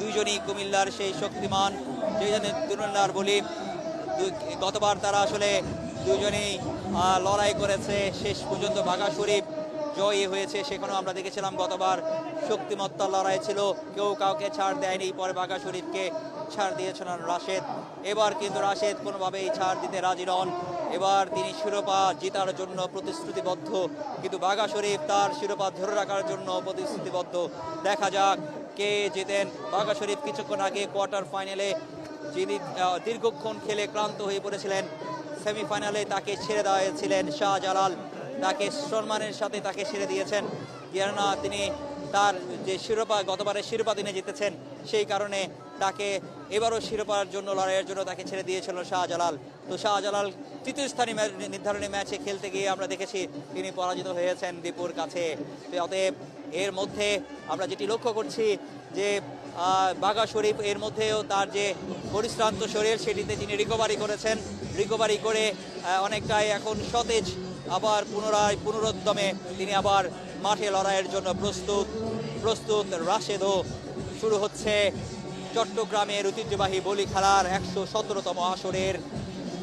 দুইজনই কুমিল্লার সেই শক্তিমান দুইজনের বলি। গতবার তারা আসলে দুইজনেই লড়াই করেছে, শেষ পর্যন্ত বাঘা শরীফ জয়ী হয়েছে। সেখানেও আমরা দেখেছিলাম গতবার শক্তিমত্তার লড়াই ছিল, কেউ কাউকে ছাড় দেয়নি, পরে বাঘা শরীফকে ছাড় দিয়েছিলেন রাশেদ। এবার কিন্তু রাশেদ কোনোভাবেই ছাড় দিতে রাজি নন, এবার তিনি শিরোপা জেতার জন্য প্রতিশ্রুতিবদ্ধ, কিন্তু বাঘা শরীফ তার শিরোপা ধরে রাখার জন্য প্রতিশ্রুতিবদ্ধ। দেখা যাক কে জেতেন। বাঘা শরীফ কিছুক্ষণ আগে কোয়ার্টার ফাইনালে যিনি দীর্ঘক্ষণ খেলে ক্লান্ত হয়ে পড়েছিলেন, সেমিফাইনালে তাকে ছেড়ে দিয়েছিলেন শাহজালাল, তাকে সম্মানের সাথে তাকে ছেড়ে দিয়েছেন, কেননা তিনি তার যে শিরোপা গতবারের শিরোপা তিনি জিতেছেন, সেই কারণে তাকে এবারও শিরোপার জন্য লড়াইয়ের জন্য তাকে ছেড়ে দিয়েছিল শাহজালাল। তো শাহজালাল তৃতীয় স্থানীয় নির্ধারণী ম্যাচে খেলতে গিয়ে আমরা দেখেছি তিনি পরাজিত হয়েছেন দীপুর কাছে। অতএব এর মধ্যে আমরা যেটি লক্ষ্য করছি যে বাঘা শরীফ এর মধ্যেও তার যে পরিশ্রান্ত শরীর সেটিতে তিনি রিকভারি করেছেন, রিকভারি করে অনেকটাই এখন সতেজ, আবার পুনরুদ্যমে তিনি আবার মাঠে লড়াইয়ের জন্য প্রস্তুত। রাশেদও শুরু হচ্ছে চট্টগ্রামের ঐতিহ্যবাহী বলি খেলার 117তম আসরের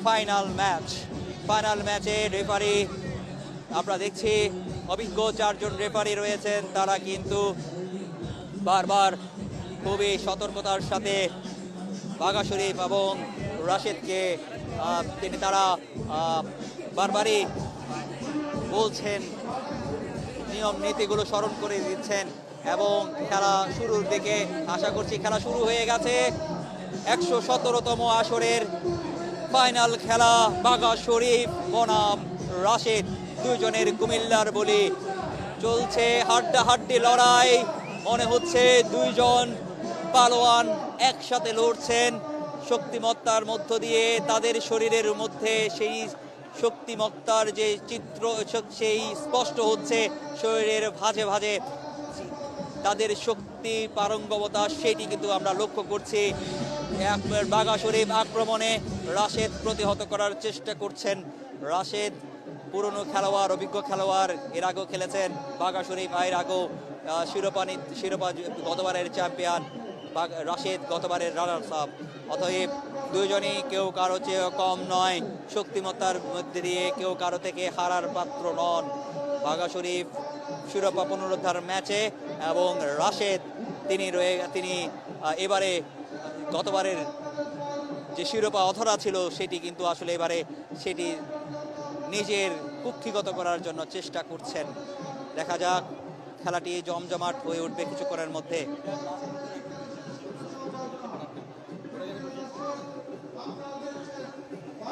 ফাইনাল ম্যাচে রেফারি আমরা দেখছি অভিজ্ঞ 4 জন রেফারি রয়েছেন, তারা কিন্তু বারবার খুবই সতর্কতার সাথে বাঘা শরীফ এবং রাশেদকে তারা বারবারই বলছেন, নিয়ম নীতিগুলো স্মরণ করে দিচ্ছেন। এবং খেলা শুরুর দিকে আশা করছি খেলা শুরু হয়ে গেছে। 117তম আসরের ফাইনাল খেলা, বাঘা শরীফ বনাম রাশেদ, দুইজনের কুমিল্লার বলি। চলছে হাড্ডাহাড্ডি লড়াই, মনে হচ্ছে দুইজন পালোয়ান একসাথে লড়ছেন। শক্তিমত্তার মধ্য দিয়ে তাদের শরীরের মধ্যে সেই শক্তিমত্তার যে চিত্র সেই স্পষ্ট হচ্ছে, শরীরের ভাঁজে ভাঁজে তাদের শক্তি পারঙ্গমতা সেটি কিন্তু আমরা লক্ষ্য করছি। বাঘা শরীফ আক্রমণে রাশেদ প্রতিহত করার চেষ্টা করছেন। রাশেদ পুরনো খেলোয়াড়, অভিজ্ঞ খেলোয়াড়, এর আগেও খেলেছেন বাঘা শরীফ, এর আগেও শিরোপা গতবারের চ্যাম্পিয়ন রাশেদ, গতবারের রানার্স আপ। অতএব দুইজনই কেউ কারো চেয়ে কম নয়, শক্তিমত্তার মধ্যে দিয়ে কেউ কারো থেকে হারার পাত্র নন। বাঘা শরীফ শিরোপা পুনরুদ্ধার ম্যাচে এবং রাশেদ তিনি এবারে গতবারের যে শিরোপা অধরা ছিল সেটি কিন্তু আসলে এবারে সেটি নিজের কুক্ষিগত করার জন্য চেষ্টা করছেন। দেখা যাক খেলাটি জমজমাট হয়ে উঠবে কিছুক্ষণের মধ্যে।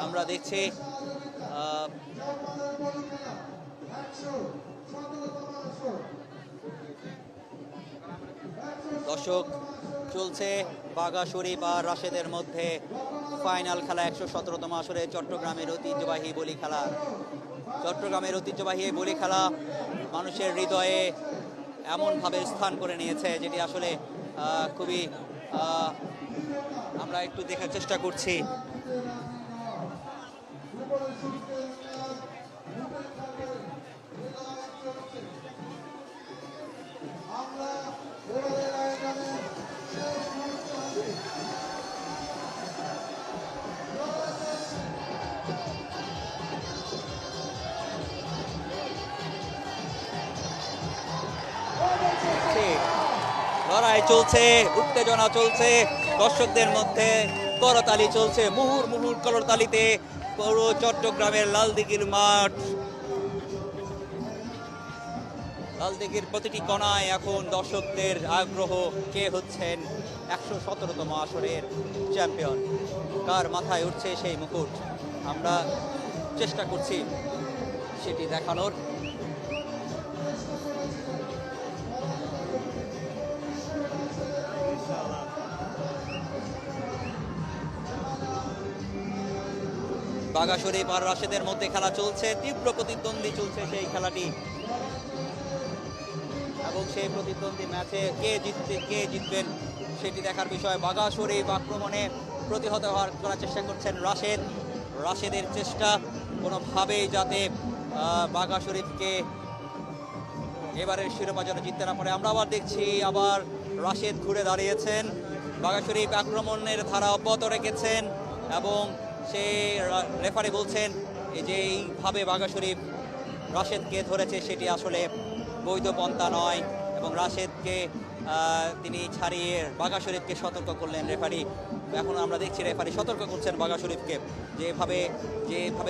আমরা দেখছি দর্শক, চলছে বাঘা শরীফ আর রাশেদের মধ্যে ফাইনাল খেলা 117তম আসরে চট্টগ্রামের ঐতিহ্যবাহী বলি খেলা। চট্টগ্রামের ঐতিহ্যবাহী বলি খেলা মানুষের হৃদয়ে এমনভাবে স্থান করে নিয়েছে, যেটি আসলে খুবই আমরা একটু দেখার চেষ্টা করছি। লড়াই চলছে, উত্তেজনা চলছে, দর্শকদের মধ্যে করতালি চলছে, মুহুর্মুহুর করতালিতে পুরো চট্টগ্রামের লালদিঘির মাঠ, লালদিঘির প্রতিটি কোণায় এখন দর্শকদের আগ্রহ, কে হচ্ছেন 117তম আসরের চ্যাম্পিয়ন, কার মাথায় উঠছে সেই মুকুট। আমরা চেষ্টা করছি সেটি দেখানোর। বাঘা শরীফ আর রাশেদের মধ্যে খেলা চলছে, তীব্র প্রতিদ্বন্দ্বী চলছে সেই খেলাটি, এবং সেই প্রতিদ্বন্দ্বী ম্যাচে কে জিতবেন সেটি দেখার বিষয়। বাঘা শরীফ আক্রমণে প্রতিহত করার চেষ্টা করছেন রাশেদের চেষ্টা কোনোভাবেই যাতে বাঘা শরীফকে এবারের শিরোপা যেন জিততে না পারে। আমরা আবার দেখছি আবার রাশেদ ঘুরে দাঁড়িয়েছেন, বাঘা শরীফ আক্রমণের ধারা অব্যাহত রেখেছেন এবং সেই রেফারি বলছেন যে এইভাবে বাঘা শরীফ রাশেদকে ধরেছে সেটি আসলে বৈধ পন্থা নয় এবং রাশেদকে তিনি ছাড়িয়ে বাঘা শরীফকে সতর্ক করলেন রেফারি। এখন আমরা দেখছি রেফারি সতর্ক করছেন বাঘা শরীফকে যেভাবে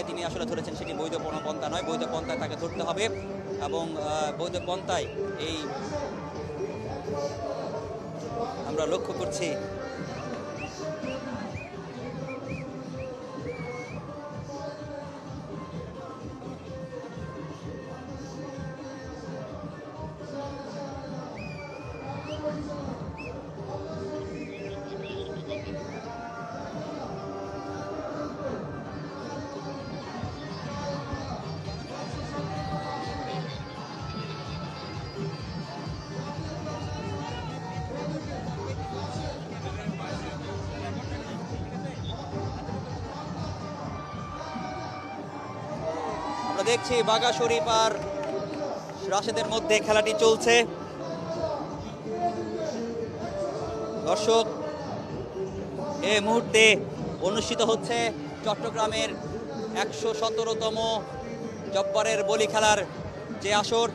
তিনি আসলে ধরেছেন সেটি বৈধ কোনো পন্থা নয়, বৈধ পন্থায় তাকে ধরতে হবে এবং বৈধ পন্থায় এই আমরা লক্ষ্য করছি। আমরা দেখছি বাঘা শরীফ আর রাশেদের মধ্যে খেলাটি চলছে। দর্শক, এই মুহূর্তে অনুষ্ঠিত হচ্ছে চট্টগ্রামের ১১৭তম জব্বারের বলি খেলার যে আসর।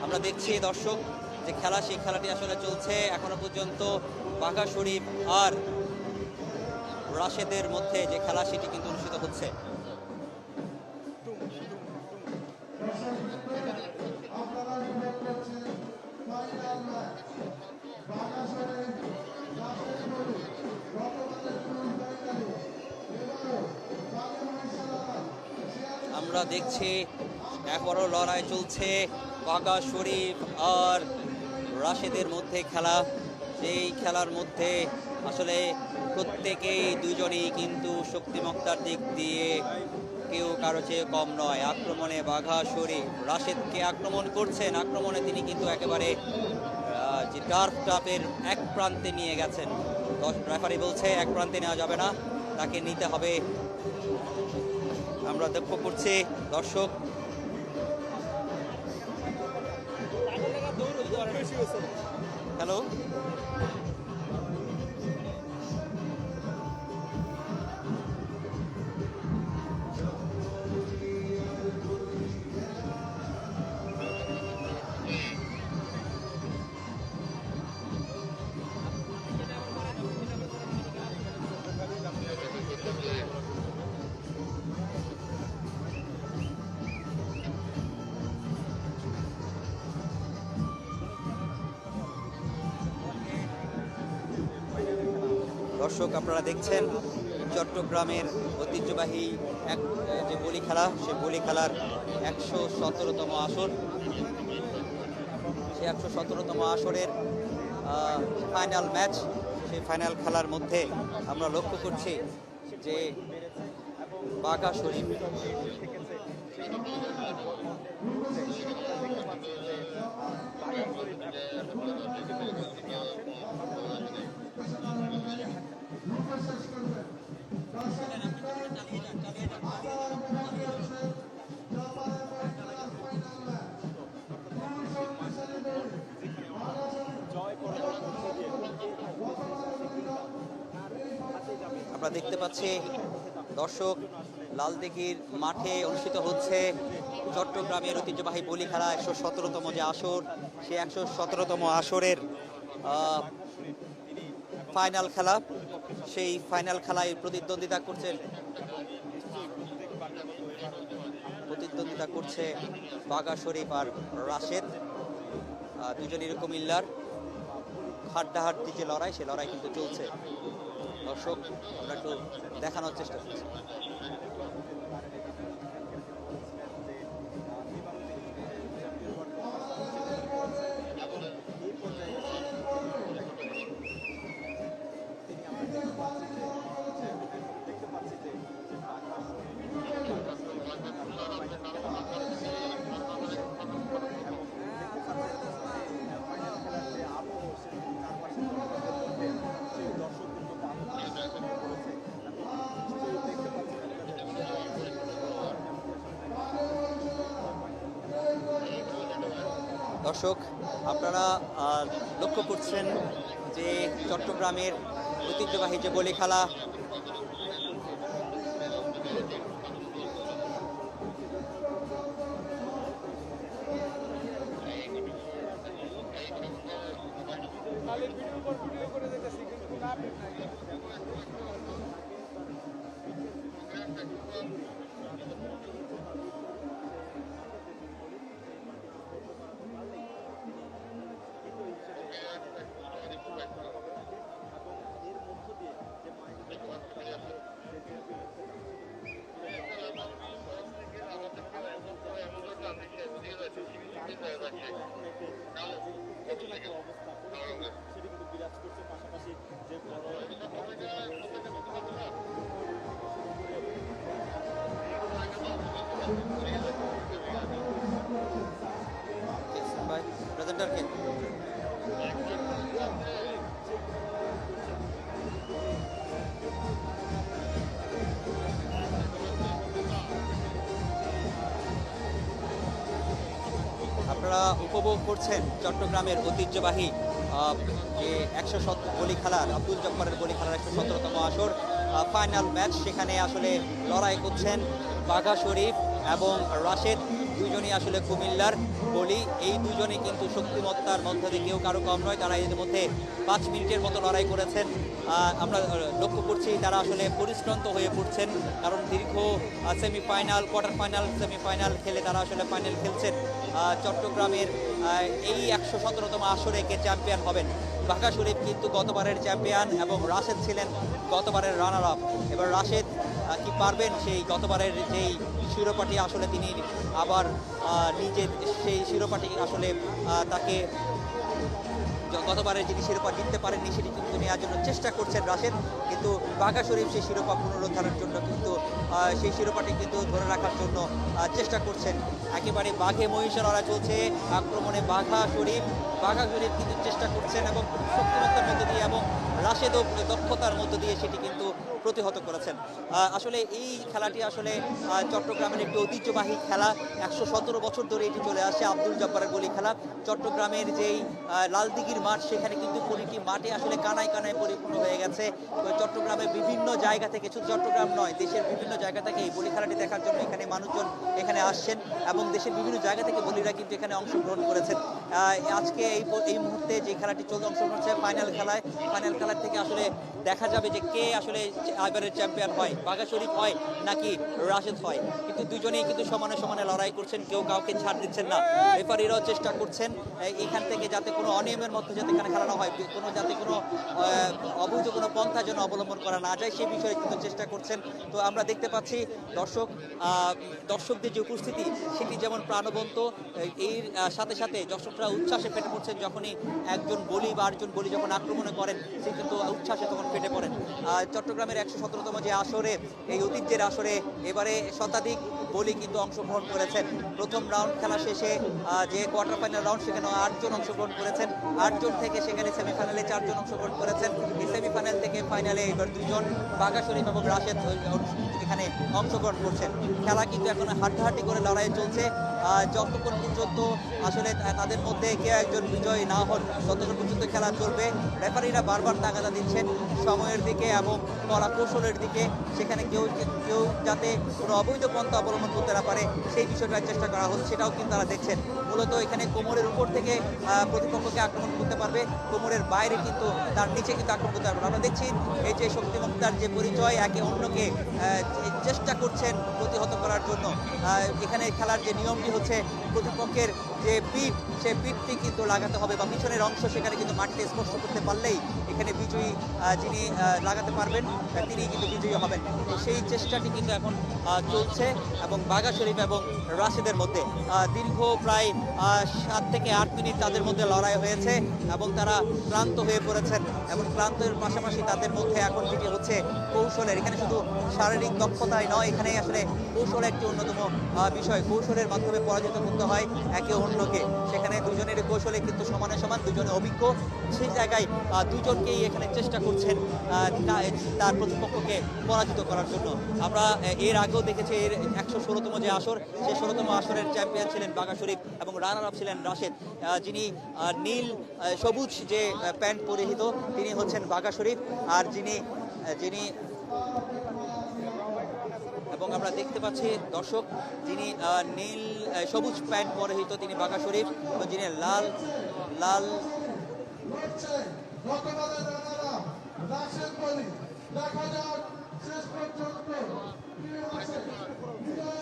আমরা দেখছি দর্শক যে খেলা, সেই খেলাটি আসলে চলছে এখনো পর্যন্ত। বাঘা শরীফ আর রাশেদের মধ্যে যে খেলা সেটি কিন্তু অনুষ্ঠিত হচ্ছে। আমরা দেখছি একবারও লড়াই চলছে বাঘা শরীফ আর রাশেদের মধ্যে খেলা। সেই খেলার মধ্যে আসলে প্রত্যেকেই দুজনেই কিন্তু শক্তিমত্তার দিক দিয়ে কেউ কারো চেয়ে কম নয়। আক্রমণে বাঘা শরীফ রাশেদকে আক্রমণ করছেন, আক্রমণে তিনি কিন্তু একেবারে যে টার্ফের এক প্রান্তে নিয়ে গেছেন। রেফারি বলছে এক প্রান্তে নেওয়া যাবে না, তাকে নিতে হবে। আমরা লক্ষ্য করছি দর্শক, হ্যালো দর্শক, আপনারা দেখছেন চট্টগ্রামের ঐতিহ্যবাহী এক যে বলি খেলা, সেই বলি খেলার ১১৭তম আসর। সেই ১১৭তম আসরের ফাইনাল ম্যাচ, সেই ফাইনাল খেলার মধ্যে আমরা লক্ষ্য করছি যে বাঘা শরীফ আমরা দেখতে পাচ্ছি দর্শক, লালদিঘির মাঠে অনুষ্ঠিত হচ্ছে চট্টগ্রামের ঐতিহ্যবাহী বলি খেলা ১১৭তম যে আসর, সেই ১১৭তম আসরের ফাইনাল খেলা। সেই ফাইনাল খেলায় প্রতিদ্বন্দ্বিতা করছে বাঘা শরীফ আর রাশেদ। দুজনেরই কুমিল্লার হাড্ডাহাড্ডি যে লড়াই, সে লড়াই কিন্তু চলছে। দর্শক, আমরা একটু দেখানোর চেষ্টা করছি। দর্শক, আপনারা লক্ষ্য করছেন যে চট্টগ্রামের ঐতিহ্যবাহী যে বলি খেলা, প্রেজেন্টারকে আপনারা উপভোগ করছেন চট্টগ্রামের ঐতিহ্যবাহী যে 117 বলি খেলার, আব্দুল জব্বারের বলি খেলার 117তম আসর ফাইনাল ম্যাচ। সেখানে আসলে লড়াই করছেন বাঘা শরীফ এবং রাশেদ, দুজনই আসলে কুমিল্লার বলি। এই দুজনেই কিন্তু শক্তিমত্তার মধ্যে দিয়ে কেউ কারো কম নয়। তারা এর মধ্যে 5 মিনিটের মতো লড়াই করেছেন। আমরা লক্ষ্য করছি তারা আসলে পরিশ্রান্ত হয়ে পড়ছেন, কারণ দীর্ঘ সেমিফাইনাল, কোয়ার্টার ফাইনাল, সেমিফাইনাল খেলে তারা আসলে ফাইনাল খেলছেন। চট্টগ্রামের এই 117তম আসরে কে চ্যাম্পিয়ন হবেন? বাঘা শরীফ কিন্তু গতবারের চ্যাম্পিয়ন এবং রাশেদ ছিলেন গতবারের রানার আপ। এবার রাশেদ কি পারবেন সেই গতবারের যেই শিরোপাটি আসলে তিনি আবার নিজের সেই শিরোপাটি আসলে তাকে গতবারে যিনি শিরোপা জিততে পারেননি সেটি কিন্তু নেওয়ার জন্য চেষ্টা করছেন রাশেদ, কিন্তু বাঘা শরীফ সেই শিরোপা পুনরুদ্ধারের জন্য কিন্তু সেই শিরোপাটি কিন্তু ধরে রাখার জন্য চেষ্টা করছেন। একেবারে বাঘে মহিষের লড়াই চলছে, আক্রমণে বাঘা শরীফ কিন্তু চেষ্টা করছেন এবং শক্তিমত্তার মধ্য দিয়ে এবং রাশেদও দক্ষতার মধ্য দিয়ে সেটি কিন্তু প্রতিহত করেছেন। আসলে এই খেলাটি আসলে চট্টগ্রামের একটি ঐতিহ্যবাহী খেলা। 117 বছর ধরে এটি চলে আসে আব্দুল জব্বারের বলি খেলা। চট্টগ্রামের যেই লালদিঘির মাঠ, সেখানে কিন্তু প্রতিটি মাঠে আসলে কানায় কানায় পরিপূর্ণ হয়ে গেছে। চট্টগ্রামের বিভিন্ন জায়গা থেকে, শুধু চট্টগ্রাম নয়, দেশের বিভিন্ন জায়গা থেকে এই বলি খেলাটি দেখার জন্য এখানে মানুষজন এখানে আসছেন এবং দেশের বিভিন্ন জায়গা থেকে বলিরা কিন্তু এখানে অংশগ্রহণ করেছেন। আজকে এই মুহূর্তে যে খেলাটি অংশগ্রহণ হচ্ছে ফাইনাল খেলার থেকে আসলে দেখা যাবে যে কে আসলে এবারের চ্যাম্পিয়ন হয়, বাঘা শরীফ হয় নাকি রাশেদ হয়। কিন্তু দুজনেই কিন্তু সমানে সমানে লড়াই করছেন, কেউ কাউকে ছাড় দিচ্ছেন না। রেফারিরাও চেষ্টা করছেন এখান থেকে যাতে কোনো অনিয়মের মধ্যে যাতে এখানে খেলানো হয়, যাতে কোনো অবৈধ কোনো পন্থা যেন অবলম্বন করা না যায়, সেই বিষয়ে কিন্তু চেষ্টা করছেন। তো আমরা দেখতে পাচ্ছি দর্শকদের যে উপস্থিতি সেটি যেমন প্রাণবন্ত, এর সাথে সাথে দর্শকরা উচ্ছ্বাসে ফেটে পড়ছেন। যখনই একজন বলি বা আরেকজন বলি যখন আক্রমণে করেন, সে কিন্তু উচ্ছ্বাসে তখন ফেটে পড়েন। চট্টগ্রামের 117তম যে আসরে, এই ঐতিহ্যের আসরে এবারে শতাধিক বলি কিন্তু অংশগ্রহণ করেছেন। প্রথম রাউন্ড খেলা শেষে যে কোয়ার্টার ফাইনাল রাউন্ড, সেখানে 8 জন অংশগ্রহণ করেছেন। 8 জন থেকে সেখানে সেমিফাইনালে 4 জন অংশগ্রহণ করেছেন। এই সেমিফাইনাল থেকে ফাইনালে এবার 2 জন বাঘা শরীফ এবং রাশেদ এখানে অংশগ্রহণ করছেন। খেলা কিন্তু এখন হাড্ডাহাড্ডি করে লড়াই চলছে। যতক্ষণ পর্যন্ত আসলে তাদের মধ্যে কেউ একজন বিজয় না হন ততক্ষণ পর্যন্ত খেলা চলবে। রেফারিরা বারবার তাগাদা দিচ্ছেন সময়ের দিকে এবং কড়া কৌশলের দিকে, সেখানে কেউ কেউ যাতে কোনো অবৈধ পন্থা অবলম্বন করতে না পারে সেই বিষয়টার চেষ্টা করা হচ্ছে, সেটাও কিন্তু তারা দেখছেন। মূলত এখানে কোমরের উপর থেকে প্রতিপক্ষকে আক্রমণ করতে পারবে, কোমরের বাইরে কিন্তু তার নিচে কিন্তু আক্রমণ করতে পারবে। আমরা দেখছি এই যে শক্তিমত্তার যে পরিচয়, একে অন্যকে চেষ্টা করছেন প্রতিহত করার জন্য। এখানে খেলার যে নিয়মটি হচ্ছে প্রতিপক্ষের যে পিঠ, সেই পিঠটি কিন্তু লাগাতে হবে বা পিছনের অংশ সেখানে কিন্তু মাটিতে স্পর্শ করতে পারলেই এখানে বিজয়ী যিনি লাগাতে পারবেন তিনি কিন্তু বিজয়ী হবেন। তো সেই চেষ্টাটি কিন্তু এখন চলছে এবং বাঘা শরীফ এবং রাশেদের মধ্যে দীর্ঘ প্রায় 7 থেকে 8 মিনিট তাদের মধ্যে লড়াই হয়েছে এবং তারা ক্লান্ত হয়ে পড়েছেন এবং ক্লান্তের পাশাপাশি তাদের মধ্যে এখন যেটি হচ্ছে কৌশলের, এখানে শুধু শারীরিক দক্ষতাই নয়, এখানে আসলে কৌশল একটি অন্যতম বিষয়। কৌশলের মাধ্যমে পরাজিত করতে হয় একে অন্যকে, সেখানে দুজনের কৌশলে কিন্তু সমানে সমান, দুজনে অভিজ্ঞ। সেই জায়গায় দুজনকেই এখানে চেষ্টা করছেন তার প্রতিপক্ষকে পরাজিত করার জন্য। আমরা এর আগেও দেখেছি এর 116তম যে আসর, সেই 16তম আসরের চ্যাম্পিয়ন ছিলেন বাঘা শরীফ এবং রানার আপ ছিলেন রাশেদ। যিনি নীল সবুজ যে প্যান্ট পরিহিত তিনি হচ্ছেন বাঘা শরীফ, আর যিনি এবং আমরা দেখতে পাচ্ছি দর্শক যিনি নীল সবুজ প্যান্ট পরিহিত তিনি বাঘা শরীফ, এবং যিনি লাল লাল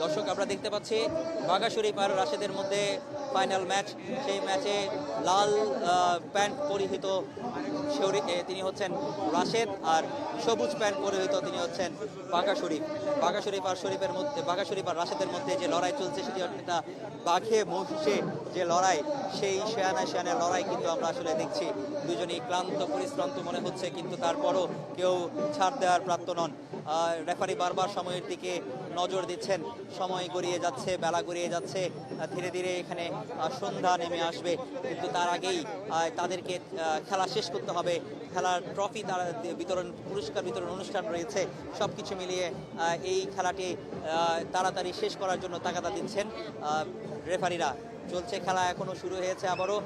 দর্শক আমরা দেখতে পাচ্ছি বাঘা শরীফ আর রাশেদের মধ্যে ফাইনাল ম্যাচ। সেই ম্যাচে লাল প্যান্ট পরিহিত তিনি হচ্ছেন রাশেদ, আর সবুজ প্যান্ট পরিহিত তিনি হচ্ছেন বাঘা শরীফ। বাঘা শরীফ আর শরীফের মধ্যে, বাঘা শরীফ আর রাশেদের মধ্যে যে লড়াই চলছে সেটি একটা বাঘে মহিষে যে লড়াই, সেই শেয়ানে লড়াই কিন্তু আমরা আসলে দেখছি। দুজনেই ক্লান্ত পরিশ্রান্ত মনে হচ্ছে, কিন্তু তারপরও কেউ ছাড় দেওয়ার প্রাপ্ত নন। রেফারি বারবার সময়ের দিকে নজর দিচ্ছেন, সময় গড়িয়ে যাচ্ছে, বেলা গড়িয়ে যাচ্ছে, ধীরে ধীরে এখানে সন্ধ্যা নেমে আসবে, কিন্তু তার আগেই তাদেরকে খেলা শেষ করতে হবে। খেলার ট্রফি তারা বিতরণ, পুরস্কার বিতরণ অনুষ্ঠান রয়েছে, সব কিছু মিলিয়ে এই খেলাটি তাড়াতাড়ি শেষ করার জন্য তাগাদা দিচ্ছেন রেফারিরা। চলছে খেলা, এখনো শুরু হয়েছে, আবারও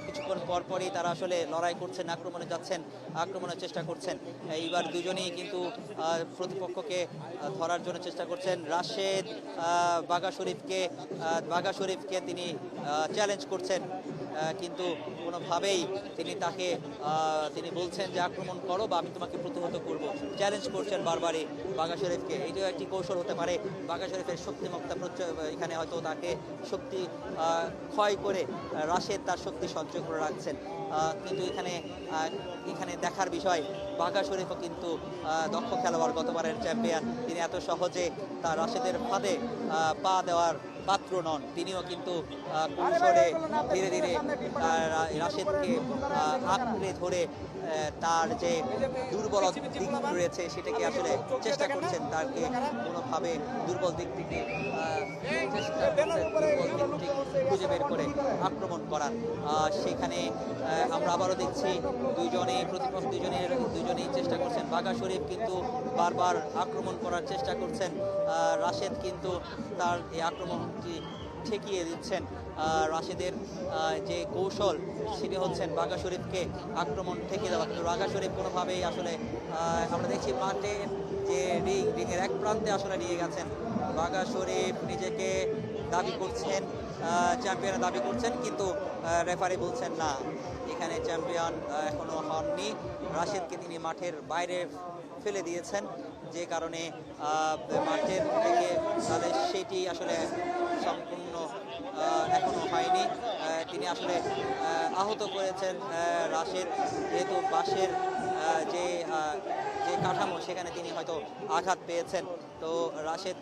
কিছুক্ষণ পরপরই তারা আসলে লড়াই করছেন, আক্রমণে যাচ্ছেন, আক্রমণের চেষ্টা করছেন। এইবার দুজনেই কিন্তু প্রতিপক্ষকে ধরার জন্য চেষ্টা করছেন। রাশেদ বাঘা শরীফকে তিনি চ্যালেঞ্জ করছেন, কিন্তু কোনোভাবেই তিনি বলছেন যে আক্রমণ করো বা আমি তোমাকে প্রতিহত করব, চ্যালেঞ্জ করছেন বারবারই বাঘা শরীফকে। এটাও একটি কৌশল হতে পারে। বাঘা শরীফের শক্তিমত্তা এখানে হয়তো তাকে শক্তি ক্ষয় করে রাশেদ তার শক্তি সঞ্চয় করে রাখছেন, কিন্তু এখানে দেখার বিষয় বাঘা শরীফও কিন্তু দক্ষ খেলোয়াড়, গতবারের চ্যাম্পিয়ন। তিনি এত সহজে তার রাশেদের ফাঁদে পা দেওয়ার পাত্র নন। তিনিও কিন্তু কৌশলে ধীরে ধীরে রাশেদকে আঁকড়ে ধরে তার যে দুর্বল দিক রয়েছে সেটাকে আসলে চেষ্টা করছেন, তাকে কোনোভাবে দুর্বল দিকটিকে খুঁজে বের করে আক্রমণ করার। সেখানে আমরা আবারও দেখছি দুজনেই চেষ্টা করছেন। বাঘা শরীফ কিন্তু বারবার আক্রমণ করার চেষ্টা করছেন, রাশেদ কিন্তু তার এই আক্রমণটি ঠেকিয়ে দিচ্ছেন। রাশেদের যে কৌশল সেটি হচ্ছেন বাঘা শরীফকে আক্রমণ ঠেকিয়ে দেওয়া, কিন্তু বাঘা শরীফ কোনোভাবেই আসলে আমরা দেখছি মাঠে যে রিংয়ের এক প্রান্তে আসলে নিয়ে গেছেন। বাঘা শরীফ নিজেকে দাবি করছেন, চ্যাম্পিয়নের দাবি করছেন, কিন্তু রেফারি বলছেন না, এখানে চ্যাম্পিয়ন এখনো হননি। রাশেদকে তিনি মাঠের বাইরে ফেলে দিয়েছেন, যে কারণে মাঠের থেকে তাহলে সেটি আসলে সম্পূর্ণ এখনো হয়নি। তিনি আসলে আহত করেছেন রাশেদ, যেহেতু বাঁশের যে কাঠামো সেখানে তিনি হয়তো আঘাত পেয়েছেন। তো রাশেদ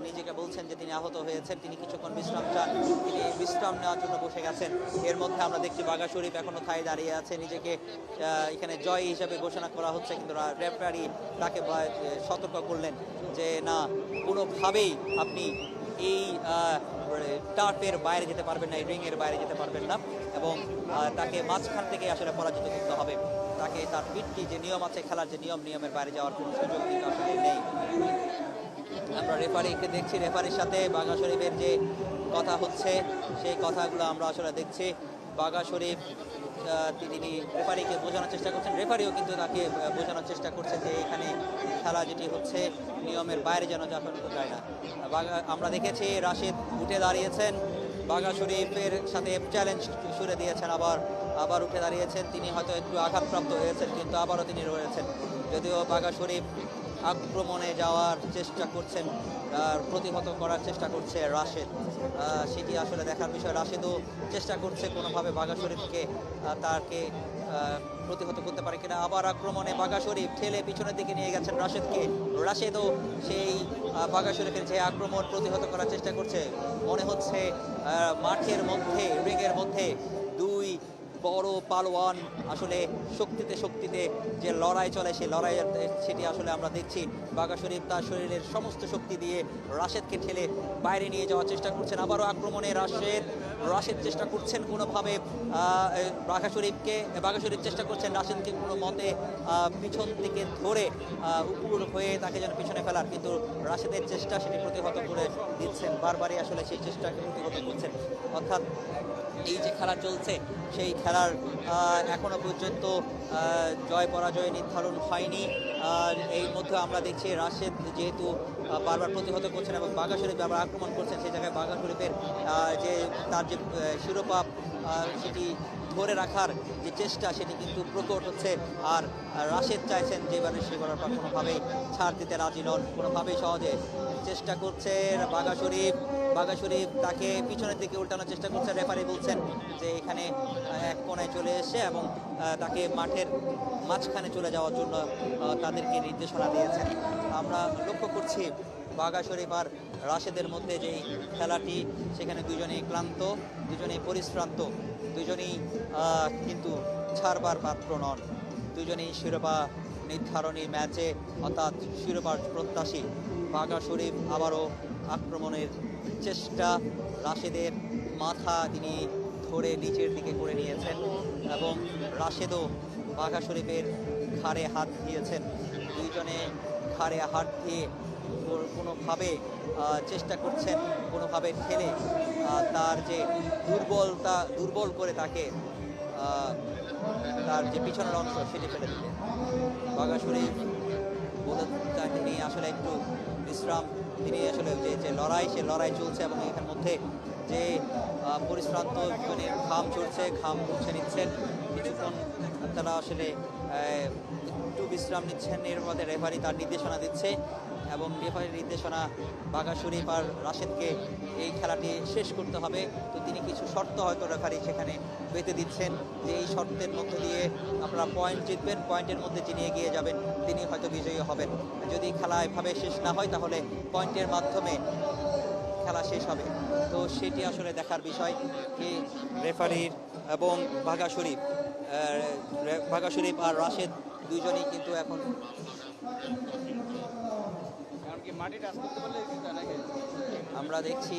নিজেকে বলছেন যে তিনি আহত হয়েছেন, তিনি কিছুক্ষণ বিশ্রাম চান, তিনি বিশ্রাম নেওয়ার জন্য বসে গেছেন। এর মধ্যে আমরা দেখছি বাঘা শরীফ এখনো থাই দাঁড়িয়ে আছে, নিজেকে এখানে জয় হিসেবে ঘোষণা করা হচ্ছে, কিন্তু রেফারি তাকে সতর্ক করলেন যে না, কোনোভাবেই আপনি এই টার্ফের বাইরে যেতে পারবেন না, এই রিংয়ের বাইরে যেতে পারবেন না, এবং তাকে মাঝখান থেকে আসলে পরাজিত করতে হবে। তাকে তার পিঠটি যে নিয়ম আছে, খেলার যে নিয়মের বাইরে যাওয়ার কোনো সুযোগ কিন্তু আসলে নেই। আমরা রেফারিকে দেখছি, রেফারির সাথে বাঘা শরীফের যে কথা হচ্ছে সেই কথাগুলো আমরা আসলে দেখছি। বাঘা শরীফ তিনি রেফারিকে বোঝানোর চেষ্টা করছেন, রেফারিও কিন্তু তাকে বোঝানোর চেষ্টা করছেন যে এখানে খেলা যেটি হচ্ছে নিয়মের বাইরে যেন যাপন যায় না। আমরা দেখেছি রাশেদ উঠে দাঁড়িয়েছেন, বাঘা শরীফের সাথে চ্যালেঞ্জ ছুড়ে দিয়েছেন, আবার উঠে দাঁড়িয়েছেন। তিনি হয়তো একটু আঘাতপ্রাপ্ত হয়েছেন, কিন্তু আবারও তিনি রয়েছেন। যদিও বাঘা শরীফ আক্রমণে যাওয়ার চেষ্টা করছেন, প্রতিহত করার চেষ্টা করছে রাশেদ, সেটি আসলে দেখার বিষয়। রাশেদও চেষ্টা করছে কোনোভাবে বাঘা শরীফকে তাকে প্রতিহত করতে পারে কিনা। আবার আক্রমণে বাঘা শরীফ ঠেলে পিছনের দিকে নিয়ে গেছেন রাশেদকে। রাশেদও সেই বাঘা শরীফের যে আক্রমণ প্রতিহত করার চেষ্টা করছে। মনে হচ্ছে মাঠের মধ্যে, রিংয়ের মধ্যে দুই বড় পালোয়ান আসলে শক্তিতে যে লড়াই চলে, সেই লড়াইয়ের সেটি আসলে আমরা দেখছি। বাঘা শরীফ তার শরীরের সমস্ত শক্তি দিয়ে রাশেদকে ঠেলে বাইরে নিয়ে যাওয়ার চেষ্টা করছেন। আবারও আক্রমণে রাশেদ চেষ্টা করছেন কোনোভাবে বাঘা শরীফ চেষ্টা করছেন রাশেদকে কোনো মতে পিছন থেকে ধরে উপর হয়ে তাকে যেন পিছনে ফেলার, কিন্তু রাশেদের চেষ্টা সেটি প্রতিহত করে দিচ্ছেন, বারবারই আসলে সেই চেষ্টাকে প্রতিহত করছেন। অর্থাৎ এই যে খেলা চলছে, সেই খেলার এখনো পর্যন্ত জয় পরাজয় নির্ধারণ হয়নি। এই মধ্যে আমরা দেখছি রাশেদ যেহেতু বারবার প্রতিহত করছেন এবং বাঘা শরীফ বারবার আক্রমণ করছেন, সেই জায়গায় বাঘা শরীফের যে তার যে শিরোপা সেটি ধরে রাখার যে চেষ্টা, সেটি কিন্তু প্রকট হচ্ছে। আর রাশেদ চাইছেন যে এবারে সে করার পর কোনোভাবেই ছাড় দিতে রাজি নন, কোনোভাবেই সহজে চেষ্টা করছে বাঘা শরীফ তাকে পিছনের দিকে উল্টানোর চেষ্টা করছে। রেফারি বলছেন যে এখানে এক কোণায় চলে এসে এবং তাকে মাঠের মাঝখানে চলে যাওয়ার জন্য তাদেরকে নির্দেশনা দিয়েছেন। আমরা লক্ষ্য করছি বাঘা শরীফ আর রাশেদের মধ্যে যেই খেলাটি, সেখানে দুজনেই ক্লান্ত, দুজনেই পরিশ্রান্ত, দুজনেই কিন্তু ছাড়বার পাত্র নন। দুজনেই শিরোপা নির্ধারণী ম্যাচে অর্থাৎ শিরোপার প্রত্যাশী। বাঘা শরীফ আবারও আক্রমণের চেষ্টা, রাশেদের মাথা তিনি ধরে নিচের দিকে করে নিয়েছেন এবং রাশেদও বাঘা শরীফের ঘাড়ে হাত দিয়েছেন। দুইজনে ঘাড়ে হাত দিয়ে কোনোভাবে চেষ্টা করছেন কোনোভাবে ঠেলে তার যে দুর্বল করে তাকে তার যে পিছনের অংশ সেটি ফেলে দিতে। বাঘা শরীফ তিনি আসলে একটু বিশ্রাম, তিনি আসলে যে লড়াই, সে লড়াই চলছে এবং এখানের মধ্যে যে পরিশ্রান্ত ঘাম চড়ছে, ঘাম মুছে নিচ্ছেন, কিছুক্ষণ তারা আসলে একটু বিশ্রাম নিচ্ছেন। এর মধ্যে রেফারি তার নির্দেশনা দিচ্ছে এবং রেফারির নির্দেশনা বাঘা শরীফ আর রাশেদকে এই খেলাটি শেষ করতে হবে। তো তিনি কিছু শর্ত হয়তো রেফারি সেখানে বেঁধে দিচ্ছেন যে এই শর্তের মধ্যে দিয়ে আপনারা পয়েন্ট জিতবেন, পয়েন্টের মধ্যে যিনি এগিয়ে যাবেন তিনি হয়তো বিজয়ী হবেন। যদি খেলা এভাবে শেষ না হয় তাহলে পয়েন্টের মাধ্যমে খেলা শেষ হবে। তো সেটি আসলে দেখার বিষয় কি রেফারির এবং বাঘা শরীফ আর রাশেদ দুইজনেই কিন্তু এখন আমরা দেখছি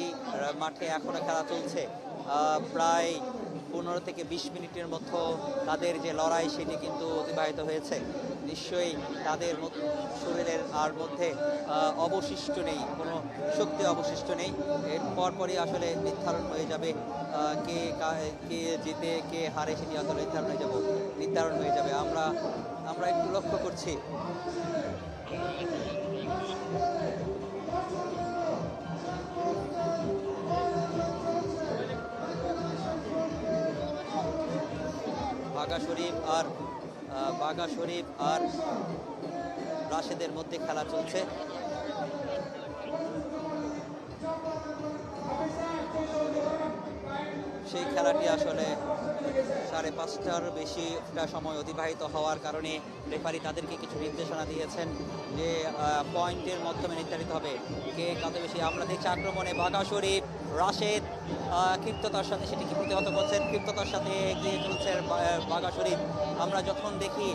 মাঠে এখনো খেলা চলছে। প্রায় 15 থেকে 20 মিনিটের মতো তাদের যে লড়াই সেটি কিন্তু অতিবাহিত হয়েছে। নিশ্চয়ই তাদের শরীরের আর মধ্যে অবশিষ্ট নেই, কোনো শক্তি অবশিষ্ট নেই। এর পরপরই আসলে নির্ধারণ হয়ে যাবে কে জিতে কে হারে, সেটি আসলে নির্ধারণ হয়ে যাবে। আমরা একটু লক্ষ্য করছি বাঘা শরীফ আর রাশেদের মধ্যে খেলা চলছে। সেই খেলাটি আসলে 5:30টার বেশিটা সময় অতিবাহিত হওয়ার কারণে রেফারি তাদেরকে কিছু নির্দেশনা দিয়েছেন যে পয়েন্টের মাধ্যমে নির্ধারিত হবে কে কত বেশি। আমরা দেখছি আক্রমণে বাঘা শরীফ, রাশেদ ক্ষিপ্ততার সাথে সেটিকে প্রতিহত করছেন, ক্ষিপ্ততার সাথে এগিয়ে চলছে বাঘা শরীফ। আমরা যখন দেখি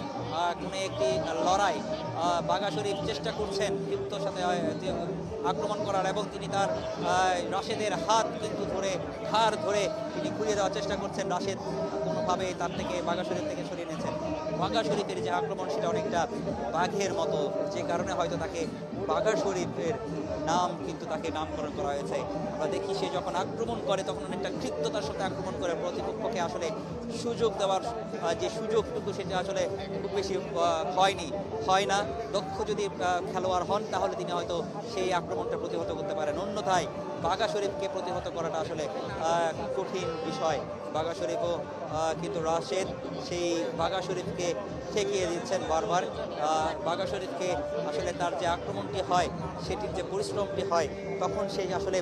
কোনো একটি লড়াই, বাঘা শরীফ চেষ্টা করছেন ক্ষিপ্তর সাথে আক্রমণ করার এবং তিনি তার রাশেদের হাত কিন্তু ঘাড় ধরে তিনি ঘুরিয়ে দেওয়ার চেষ্টা করছেন। রাশেদ কোনোভাবে তার থেকে বাঘা শরীফ থেকে সরিয়ে নিয়েছেন। বাঘা শরীফের যে আক্রমণ সেটা অনেকটা বাঘের মতো, যে কারণে হয়তো তাকে বাঘা শরীফের নাম কিন্তু তাকে নামকরণ করা হয়েছে। আমরা দেখি সে যখন আক্রমণ করে তখন অনেকটা কৃত্যতার সাথে আক্রমণ করে, প্রতিপক্ষকে আসলে সুযোগ দেওয়ার যে সুযোগটুকু সেটা আসলে খুব বেশি হয় না। দক্ষ যদি খেলোয়াড় হন তাহলে তিনি হয়তো সেই আক্রমণটা প্রতিহত করতে পারেন, অন্যথায় বাঘা শরীফকে প্রতিহত করাটা আসলে কঠিন বিষয়। বাঘা শরীফও কিন্তু রাশেদ সেই বাঘা শরীফকে ঠেকিয়ে দিচ্ছেন বারবার। বাঘা শরীফকে আসলে তার যে আক্রমণটি হয় সেটির যে পরিশ্রমটি হয় তখন সেই আসলে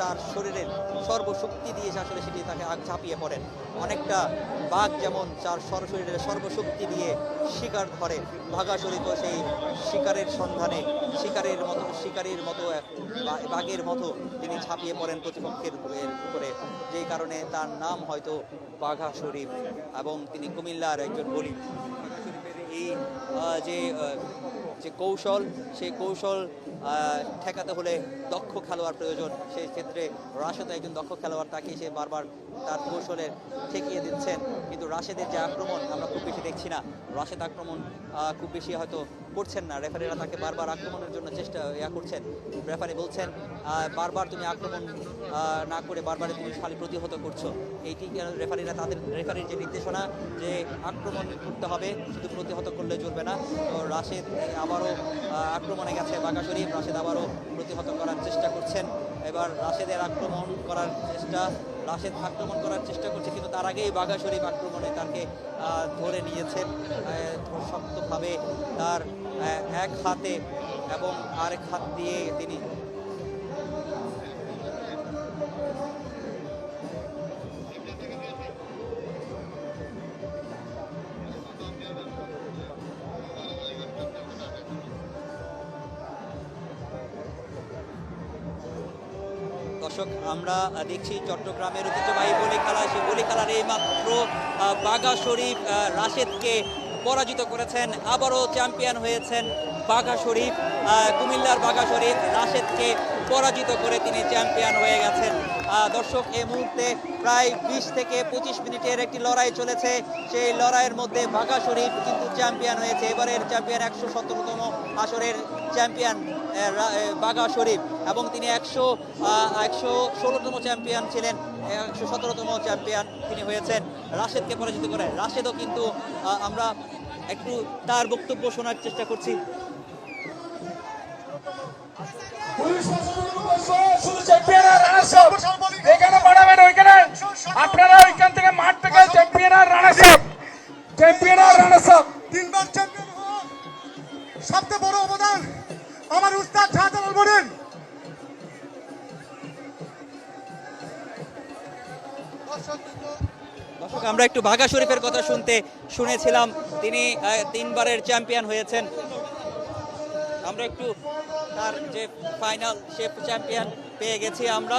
তার শরীরের সর্বশক্তি দিয়ে আসলে সেটি তাকে ঝাঁপিয়ে পড়েন। অনেকটা বাঘ যেমন তার শরীরের সর্বশক্তি দিয়ে শিকার ধরে, বাঘা শরীফও সেই শিকারের সন্ধানে শিকারীর মতো বাঘের মতো তিনি ঝাঁপিয়ে পড়েন প্রতিপক্ষের উপরে, যেই কারণে তার নাম হয়তো বাঘা শরীফ এবং তিনি কুমিল্লার একজন বলি। এই যে কৌশল, সেই কৌশল ঠেকাতে হলে দক্ষ খেলোয়াড় প্রয়োজন। সেই ক্ষেত্রে রাশেদ একজন দক্ষ খেলোয়াড়, তাকে সে বারবার তার কৌশলে ঠেকিয়ে দিচ্ছেন। কিন্তু রাশেদের যে আক্রমণ আমরা খুব বেশি দেখছি না, রাশেদ আক্রমণ খুব বেশি হয়তো করছেন না। রেফারিরা তাকে বারবার আক্রমণের জন্য চেষ্টা করছেন। রেফারি বলছেন বারবার তুমি আক্রমণ না করে বারবারে তুমি খালি প্রতিহত করছো। এইটি রেফারির যে নির্দেশনা যে আক্রমণ করতে হবে, শুধু প্রতিহত করলে চলবে না। তো রাশেদ আবারও আক্রমণে গেছে বাঘা শরীফ, রাশেদ আবারও প্রতিহত করার চেষ্টা করছেন। এবার রাশেদ আক্রমণ করার চেষ্টা করছে, কিন্তু তার আগেই বাঘা শরীফ আক্রমণে তাকে ধরে নিয়েছেন শক্তভাবে। তার এক হাতে এবং আরেক হাত দিয়ে তিনি দর্শক আমরা দেখছি চট্টগ্রামের ঐতিহ্যবাহী বলি খেলা, সেই বলি খেলার এই মাত্র বাঘা শরীফ রাশেদকে পরাজিত করেছেন। আবারও চ্যাম্পিয়ন হয়েছেন বাঘা শরীফ। কুমিল্লার বাঘা শরীফ রাশেদকে পরাজিত করে তিনি চ্যাম্পিয়ন হয়ে গেছেন। দর্শক এই মুহূর্তে প্রায় 20 থেকে 25 মিনিটের একটি লড়াই চলেছে। সেই লড়াইয়ের মধ্যে বাঘা শরীফ কিন্তু চ্যাম্পিয়ন হয়েছে। এবারের চ্যাম্পিয়ন 117তম আসরের চ্যাম্পিয়ন বাঘা শরীফ, এবং তিনি 116তম চ্যাম্পিয়ন ছিলেন। 117তম চ্যাম্পিয়ন তিনি হয়েছেন রাশেদকে পরাজিত করে। রাশেদও কিন্তু আমরা একটু তার বক্তব্য শোনার চেষ্টা করছি। এখানে বাড়াবেন, ওইখানে আপনারা ওইখান থেকে মাঠ থেকে চ্যাম্পিয়ন আর রানা সাহেব, চ্যাম্পিয়ন আর রানা সাহেব 3 বার চ্যাম্পিয়ন হওয়ার সবচেয়ে বড় অবদান আমার উস্তাদ শাহজালাল বলেন। দর্শক আমরা একটু বাঘা শরীফের কথা শুনেছিলাম, তিনি 3 বারের চ্যাম্পিয়ন হয়েছেন। আমরা একটু তার যে ফাইনাল চ্যাম্পিয়ন পেয়ে গেছি আমরা।